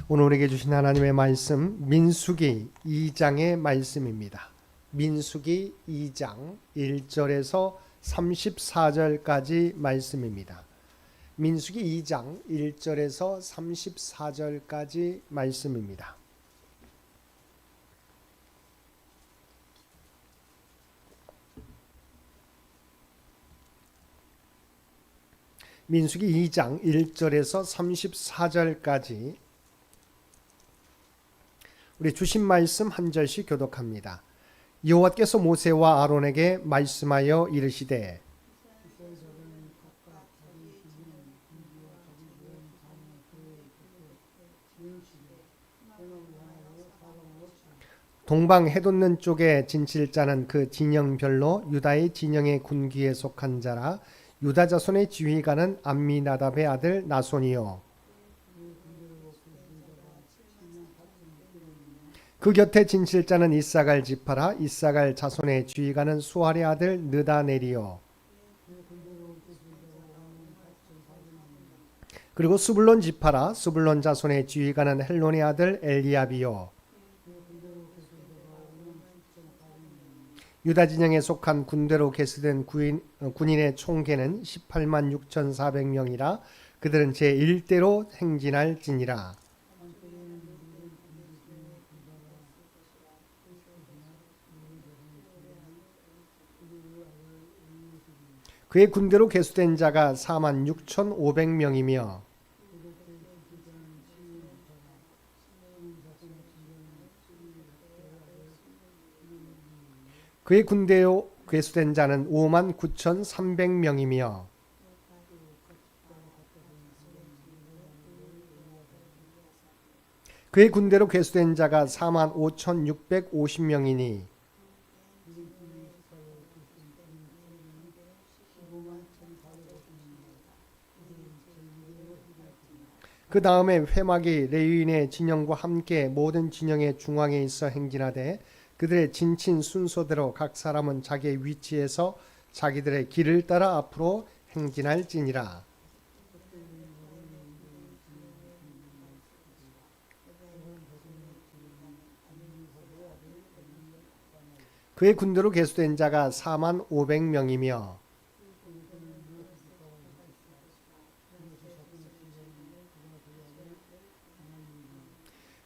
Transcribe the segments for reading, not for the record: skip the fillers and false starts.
오늘 우리에게 주신 하나님의 말씀 민수기 2장의 말씀입니다. 민수기 2장 1절에서 34절까지 말씀입니다. 민수기 2장 1절에서 34절까지 말씀입니다. 민수기 2장 1절에서 34절까지 우리 주신 말씀 한 절씩 교독합니다. 여호와께서 모세와 아론에게 말씀하여 이르시되 동방 해돋는 쪽에 진칠자는 그 진영별로 유다의 진영의 군기에 속한 자라. 유다 자손의 지휘관은 암미나답의 아들 나손이요 그 곁에 진칠자는 이사갈 지파라. 이사갈 자손의 지휘관은 수알의 아들 느다넬이요 그리고 스불론 지파라. 스불론 자손의 지휘관은 헬론의 아들 엘리압이요 유다 진영에 속한 군대로 계수된 군인의 총계는 18만 6,400명이라. 그들은 제1대로 행진할지니라. 그의 군대로 계수된 자가 4만 6,500명이며 그의 군대로 계수된 자는 5만 9,300명이며 그의 군대로 계수된 자가 4만 5,650명이니 그 다음에 회막이 레위인의 진영과 함께 모든 진영의 중앙에 있어 행진하되 그들의 진친 순서대로 각 사람은 자기의 위치에서 자기들의 길을 따라 앞으로 행진할지니라. 그의 군대로 계수된 자가 4만 500명이며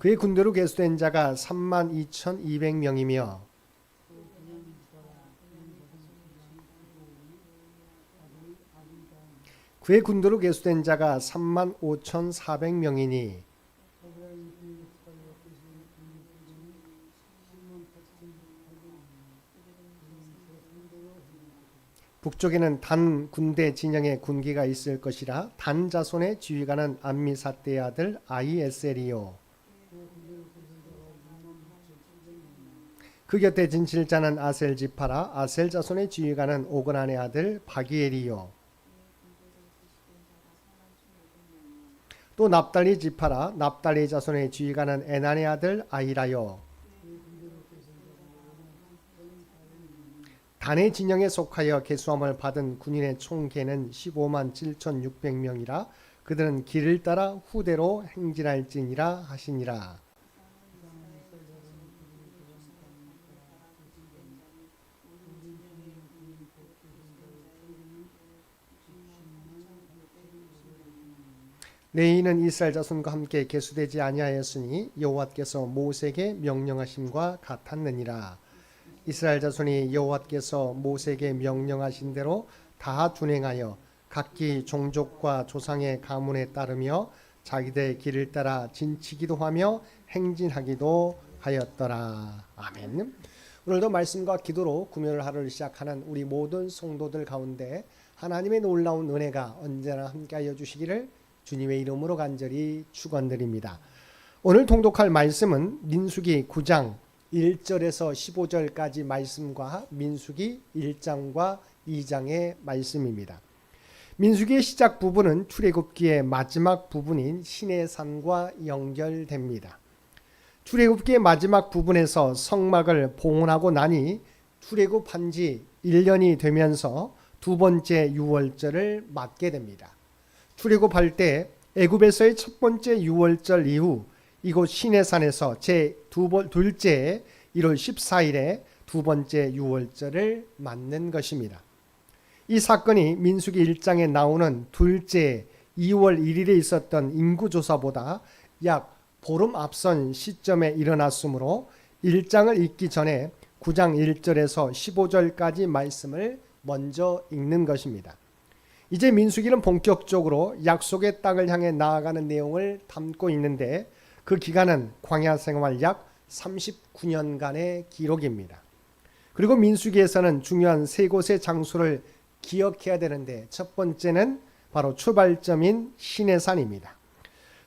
그의 군대로 계수된 자가 3만 2,200명이며 그의 군대로 계수된 자가 3만 5,400명이니 북쪽에는 단 군대 진영의 군기가 있을 것이라. 단 자손의 지휘관은 암미사대의 아들 아히에셀이요 그 곁에 진칠자는 아셀 지파라. 아셀 자손의 지휘관은 오그난의 아들 바기엘이요 또 납달리 지파라. 납달리 자손의 지휘관은 에난의 아들 아히라요 단의 진영에 속하여 계수함을 받은 군인의 총계는 15만 7,600명이라. 그들은 길을 따라 후대로 행진할지니라 하시니라. 레위인은 이스라엘 자손과 함께 계수되지 아니하였으니 여호와께서 모세에게 명령하심과 같았느니라. 이스라엘 자손이 여호와께서 모세에게 명령하신 대로 다 준행하여 각기 종족과 조상의 가문에 따르며 자기들의 길을 따라 진치기도 하며 행진하기도 하였더라. 아멘. 오늘도 말씀과 기도로 금요일 하루를 시작하는 우리 모든 성도들 가운데 하나님의 놀라운 은혜가 언제나 함께하여 주시기를 주님의 이름으로 간절히 축원드립니다. 오늘 통독할 말씀은 민수기 9장 1절에서 15절까지 말씀과 민수기 1장과 2장의 말씀입니다. 민수기의 시작 부분은 출애굽기의 마지막 부분인 시내산과 연결됩니다. 출애굽기의 마지막 부분에서 성막을 봉헌하고 나니 출애굽한 지 1년이 되면서 두 번째 유월절을 맞게 됩니다. 출애굽할 때 애굽에서의 첫 번째 유월절 이후 이곳 시내산에서 둘째 1월 14일에 두 번째 유월절을 맞는 것입니다. 이 사건이 민수기 1장에 나오는 둘째 2월 1일에 있었던 인구조사보다 약 보름 앞선 시점에 일어났으므로 1장을 읽기 전에 9장 1절에서 15절까지 말씀을 먼저 읽는 것입니다. 이제 민수기는 본격적으로 약속의 땅을 향해 나아가는 내용을 담고 있는데 그 기간은 광야 생활 약 39년간의 기록입니다. 그리고 민수기에서는 중요한 세 곳의 장소를 기억해야 되는데 첫 번째는 바로 출발점인 시내산입니다.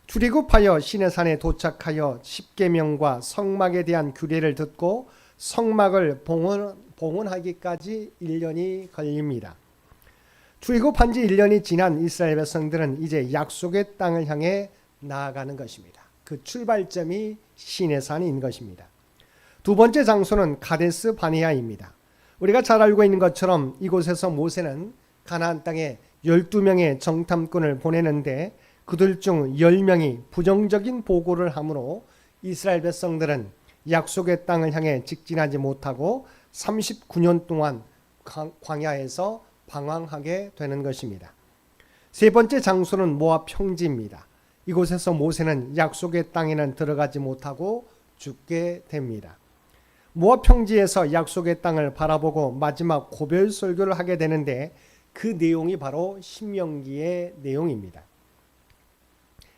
출애굽하여 시내산에 도착하여 십계명과 성막에 대한 규례를 듣고 성막을 봉헌하기까지 1년이 걸립니다. 출애굽한 지 1년이 지난 이스라엘 백성들은 이제 약속의 땅을 향해 나아가는 것입니다. 그 출발점이 시내산인 것입니다. 두 번째 장소는 가데스 바네아입니다. 우리가 잘 알고 있는 것처럼 이곳에서 모세는 가나안 땅에 12명의 정탐꾼을 보내는데 그들 중 10명이 부정적인 보고를 하므로 이스라엘 백성들은 약속의 땅을 향해 직진하지 못하고 39년 동안 광야에서 방황하게 되는 것입니다. 세 번째 장소는 모압 평지입니다. 이곳에서 모세는 약속의 땅에는 들어가지 못하고 죽게 됩니다. 모압 평지에서 약속의 땅을 바라보고 마지막 고별 설교를 하게 되는데 그 내용이 바로 신명기의 내용입니다.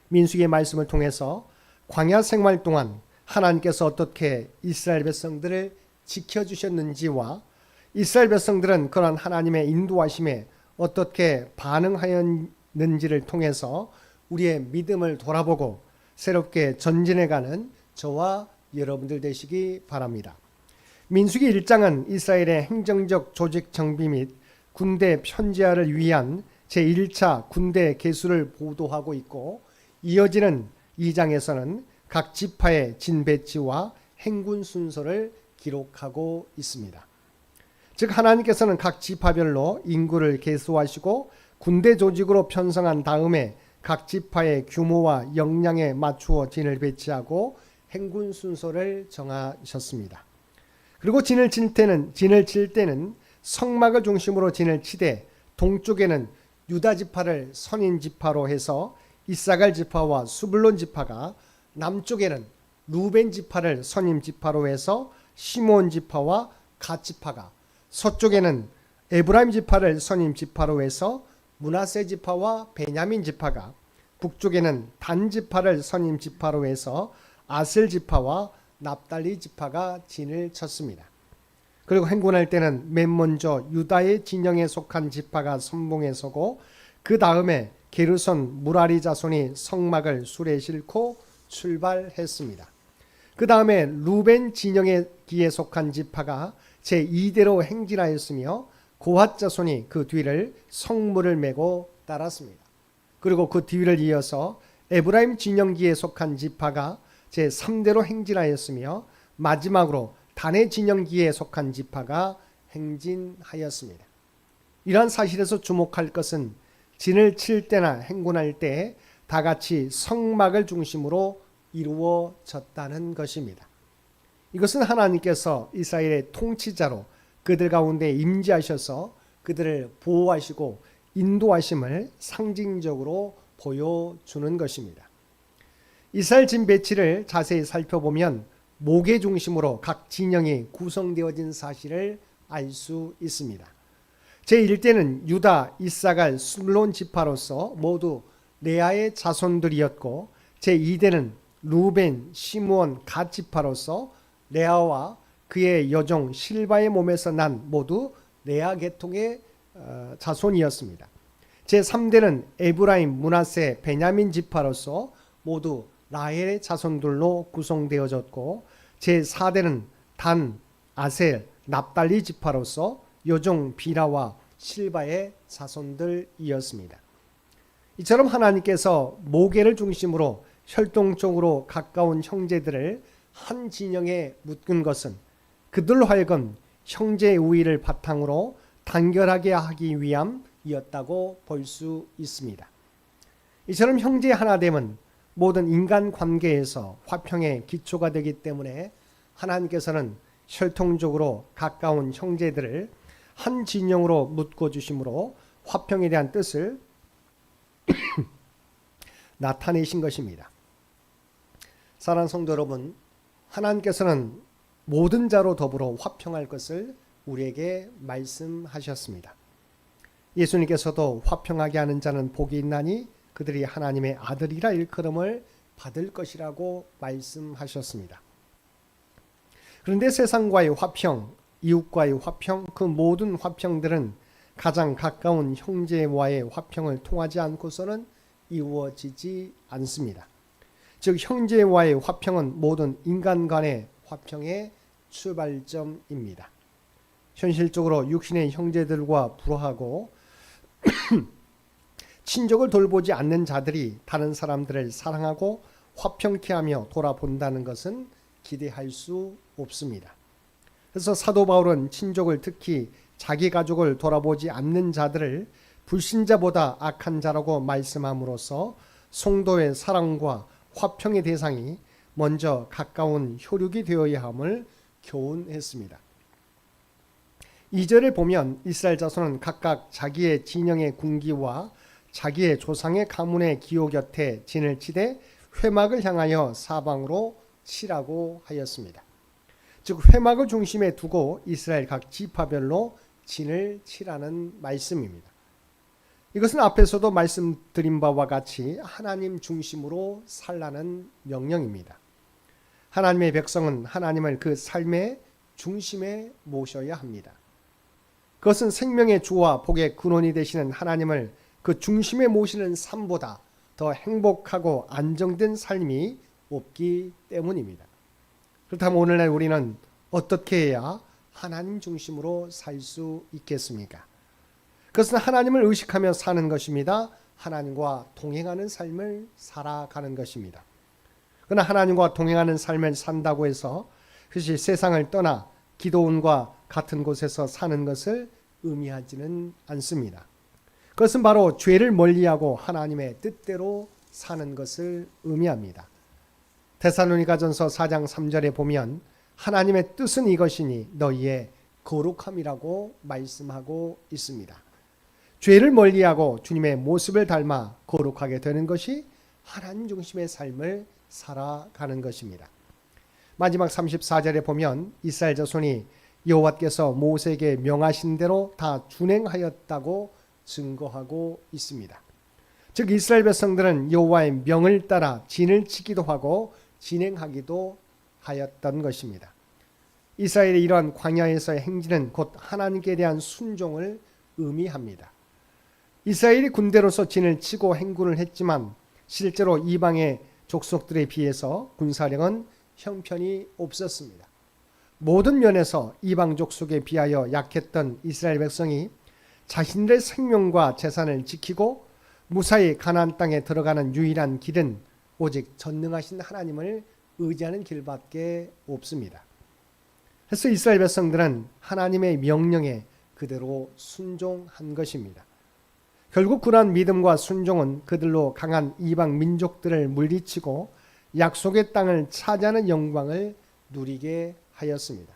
민수기의 말씀을 통해서 광야 생활 동안 하나님께서 어떻게 이스라엘 백성들을 지켜주셨는지와 이스라엘 백성들은 그런 하나님의 인도하심에 어떻게 반응하였는지를 통해서 우리의 믿음을 돌아보고 새롭게 전진해가는 저와 여러분들 되시기 바랍니다. 민수기 1장은 이스라엘의 행정적 조직 정비 및 군대 편제화를 위한 제1차 군대 개수를 보도하고 있고 이어지는 2장에서는 각 지파의 진배치와 행군 순서를 기록하고 있습니다. 즉 하나님께서는 각 지파별로 인구를 계수하시고 군대 조직으로 편성한 다음에 각 지파의 규모와 역량에 맞추어 진을 배치하고 행군 순서를 정하셨습니다. 그리고 진을 칠 때는 성막을 중심으로 진을 치되 동쪽에는 유다 지파를 선인 지파로 해서 이사갈 지파와 수블론 지파가 남쪽에는 루벤 지파를 선임 지파로 해서 시몬 지파와 갓 지파가 서쪽에는 에브라임 지파를 선임 지파로 해서 므낫세 지파와 베냐민 지파가 북쪽에는 단 지파를 선임 지파로 해서 아셀 지파와 납달리 지파가 진을 쳤습니다. 그리고 행군할 때는 맨 먼저 유다의 진영에 속한 지파가 선봉에 서고 그 다음에 게르손 무라리 자손이 성막을 수레에 싣고 출발했습니다. 그 다음에 루벤 진영에 속한 지파가 제2대로 행진하였으며 고핫 자손이 그 뒤를 성물을 메고 따랐습니다. 그리고 그 뒤를 이어서 에브라임 진영기에 속한 지파가 제3대로 행진하였으며 마지막으로 단의 진영기에 속한 지파가 행진하였습니다. 이러한 사실에서 주목할 것은 진을 칠 때나 행군할 때 다 같이 성막을 중심으로 이루어졌다는 것입니다. 이것은 하나님께서 이스라엘의 통치자로 그들 가운데 임재하셔서 그들을 보호하시고 인도하심을 상징적으로 보여주는 것입니다. 이스라엘 진 배치를 자세히 살펴보면 목의 중심으로 각 진영이 구성되어진 사실을 알 수 있습니다. 제1대는 유다, 이사갈, 스물론 지파로서 모두 레아의 자손들이었고 제2대는 루벤, 시므온, 갓 지파로서 레아와 그의 여종 실바의 몸에서 난 모두 레아 계통의 자손이었습니다. 제3대는 에브라임, 므낫세, 베냐민 지파로서 모두 라헬의 자손들로 구성되어졌고 제4대는 단, 아셀, 납달리 지파로서 여종 비라와 실바의 자손들이었습니다. 이처럼 하나님께서 모계를 중심으로 혈통적으로 가까운 형제들을 한 진영에 묶은 것은 그들로 하여금 형제 우위를 바탕으로 단결하게 하기 위함이었다고 볼 수 있습니다. 이처럼 형제 하나됨은 모든 인간 관계에서 화평의 기초가 되기 때문에 하나님께서는 혈통적으로 가까운 형제들을 한 진영으로 묶어 주심으로 화평에 대한 뜻을 나타내신 것입니다. 사랑하는 성도 여러분, 하나님께서는 모든 자로 더불어 화평할 것을 우리에게 말씀하셨습니다. 예수님께서도 화평하게 하는 자는 복이 있나니 그들이 하나님의 아들이라 일컬음을 받을 것이라고 말씀하셨습니다. 그런데 세상과의 화평, 이웃과의 화평, 그 모든 화평들은 가장 가까운 형제와의 화평을 통하지 않고서는 이루어지지 않습니다. 즉 형제와의 화평은 모든 인간 간의 화평의 출발점입니다. 현실적으로 육신의 형제들과 불화하고 친족을 돌보지 않는 자들이 다른 사람들을 사랑하고 화평케 하며 돌아본다는 것은 기대할 수 없습니다. 그래서 사도 바울은 친족을 특히 자기 가족을 돌아보지 않는 자들을 불신자보다 악한 자라고 말씀함으로써 성도의 사랑과 화평의 대상이 먼저 가까운 혈육이 되어야 함을 교훈했습니다. 2절을 보면 이스라엘 자손은 각각 자기의 진영의 군기와 자기의 조상의 가문의 기호 곁에 진을 치되 회막을 향하여 사방으로 치라고 하였습니다. 즉 회막을 중심에 두고 이스라엘 각 지파별로 진을 치라는 말씀입니다. 이것은 앞에서도 말씀드린 바와 같이 하나님 중심으로 살라는 명령입니다. 하나님의 백성은 하나님을 그 삶의 중심에 모셔야 합니다. 그것은 생명의 주와 복의 근원이 되시는 하나님을 그 중심에 모시는 삶보다 더 행복하고 안정된 삶이 없기 때문입니다. 그렇다면 오늘날 우리는 어떻게 해야 하나님 중심으로 살 수 있겠습니까? 그것은 하나님을 의식하며 사는 것입니다. 하나님과 동행하는 삶을 살아가는 것입니다. 그러나 하나님과 동행하는 삶을 산다고 해서 그것이 세상을 떠나 기도원과 같은 곳에서 사는 것을 의미하지는 않습니다. 그것은 바로 죄를 멀리하고 하나님의 뜻대로 사는 것을 의미합니다. 데살로니가전서 4장 3절에 보면 하나님의 뜻은 이것이니 너희의 거룩함이라고 말씀하고 있습니다. 죄를 멀리하고 주님의 모습을 닮아 거룩하게 되는 것이 하나님 중심의 삶을 살아가는 것입니다. 마지막 34절에 보면 이스라엘 자손이 여호와께서 모세에게 명하신 대로 다 준행하였다고 증거하고 있습니다. 즉 이스라엘 백성들은 여호와의 명을 따라 진을 치기도 하고 진행하기도 하였던 것입니다. 이스라엘의 이러한 광야에서의 행진은 곧 하나님께 대한 순종을 의미합니다. 이스라엘이 군대로서 진을 치고 행군을 했지만 실제로 이방의 족속들에 비해서 군사력은 형편이 없었습니다. 모든 면에서 이방 족속에 비하여 약했던 이스라엘 백성이 자신들의 생명과 재산을 지키고 무사히 가나안 땅에 들어가는 유일한 길은 오직 전능하신 하나님을 의지하는 길밖에 없습니다. 그래서 이스라엘 백성들은 하나님의 명령에 그대로 순종한 것입니다. 결국 그러한 믿음과 순종은 그들로 강한 이방 민족들을 물리치고 약속의 땅을 차지하는 영광을 누리게 하였습니다.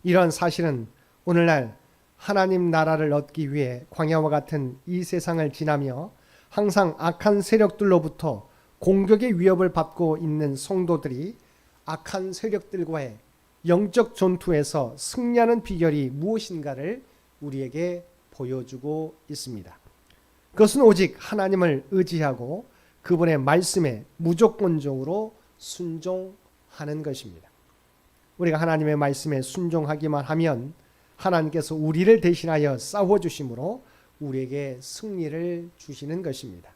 이러한 사실은 오늘날 하나님 나라를 얻기 위해 광야와 같은 이 세상을 지나며 항상 악한 세력들로부터 공격의 위협을 받고 있는 성도들이 악한 세력들과의 영적 전투에서 승리하는 비결이 무엇인가를 우리에게 보여주고 있습니다. 그것은 오직 하나님을 의지하고 그분의 말씀에 무조건적으로 순종하는 것입니다. 우리가 하나님의 말씀에 순종하기만 하면 하나님께서 우리를 대신하여 싸워주심으로 우리에게 승리를 주시는 것입니다.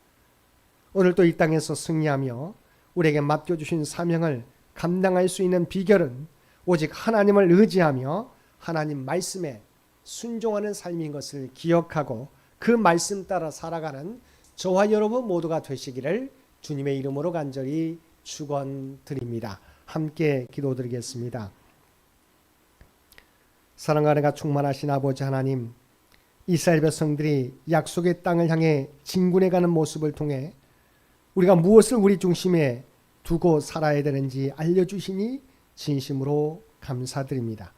오늘 또 이 땅에서 승리하며 우리에게 맡겨주신 사명을 감당할 수 있는 비결은 오직 하나님을 의지하며 하나님 말씀에 순종하는 삶인 것을 기억하고 그 말씀 따라 살아가는 저와 여러분 모두가 되시기를 주님의 이름으로 간절히 축원드립니다. 함께 기도드리겠습니다. 사랑과 은혜가 충만하신 아버지 하나님, 이스라엘 백성들이 약속의 땅을 향해 진군해 가는 모습을 통해 우리가 무엇을 우리 중심에 두고 살아야 되는지 알려주시니 진심으로 감사드립니다.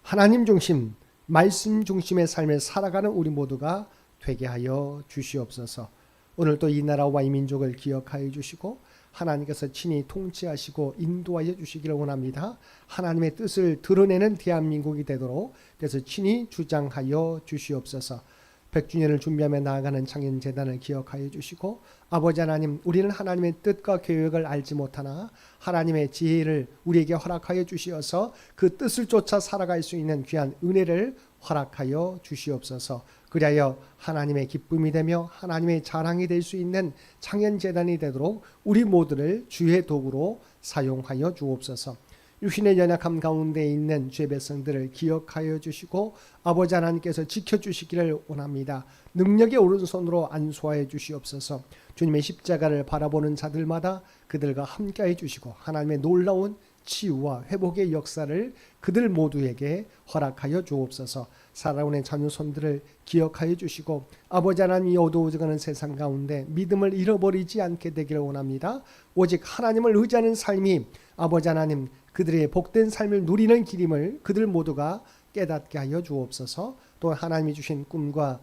하나님 중심, 말씀 중심의 삶을 살아가는 우리 모두가 되게 하여 주시옵소서. 오늘도 이 나라와 이 민족을 기억하여 주시고 하나님께서 친히 통치하시고 인도하여 주시기를 원합니다. 하나님의 뜻을 드러내는 대한민국이 되도록 그래서 친히 주장하여 주시옵소서. 100주년을 준비하며 나아가는 창현재단을 기억하여 주시고 아버지 하나님, 우리는 하나님의 뜻과 계획을 알지 못하나 하나님의 지혜를 우리에게 허락하여 주시어서 그 뜻을 쫓아 살아갈 수 있는 귀한 은혜를 허락하여 주시옵소서. 그리하여 하나님의 기쁨이 되며 하나님의 자랑이 될 수 있는 창현재단이 되도록 우리 모두를 주의 도구로 사용하여 주옵소서. 육신의 연약함 가운데 있는 주의 백성들을 기억하여 주시고 아버지 하나님께서 지켜주시기를 원합니다. 능력의 오른손으로 안수하여 주시옵소서. 주님의 십자가를 바라보는 자들마다 그들과 함께해 주시고 하나님의 놀라운 치유와 회복의 역사를 그들 모두에게 허락하여 주옵소서. 살아오는 자녀손들을 기억하여 주시고 아버지 하나님, 이 어두워져가는 세상 가운데 믿음을 잃어버리지 않게 되기를 원합니다. 오직 하나님을 의지하는 삶이 아버지 하나님 그들의 복된 삶을 누리는 길임을 그들 모두가 깨닫게 하여 주옵소서. 또 하나님이 주신 꿈과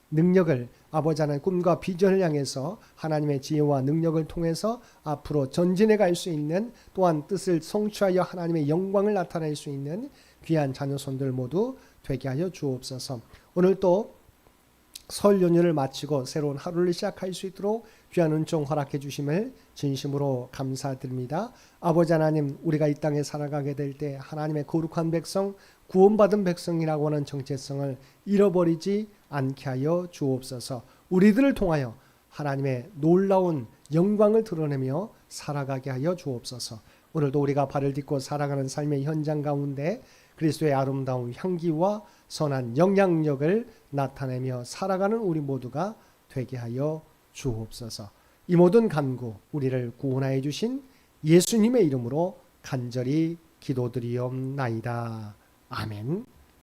능력을 아버지 하나님 꿈과 비전을 향해서 하나님의 지혜와 능력을 통해서 앞으로 전진해 갈 수 있는 또한 뜻을 성취하여 하나님의 영광을 나타낼 수 있는 귀한 자녀손들 모두 되게 하여 주옵소서. 오늘 또 설 연휴를 마치고 새로운 하루를 시작할 수 있도록 귀한 은총 허락해 주심을 진심으로 감사드립니다. 아버지 하나님, 우리가 이 땅에 살아가게 될 때 하나님의 거룩한 백성, 구원받은 백성이라고 하는 정체성을 잃어버리지 않게 하여 주옵소서. 우리들을 통하여 하나님의 놀라운 영광을 드러내며 살아가게 하여 주옵소서. 오늘도 우리가 발을 딛고 살아가는 삶의 현장 가운데 그리스도의 아름다운 향기와 선한 영향력을 나타내며 살아가는 우리 모두가 되게 하여 주옵소서. 이 모든 간구 우리를 구원하여 주신 예수님의 이름으로 간절히 기도드리옵나이다. 아멘.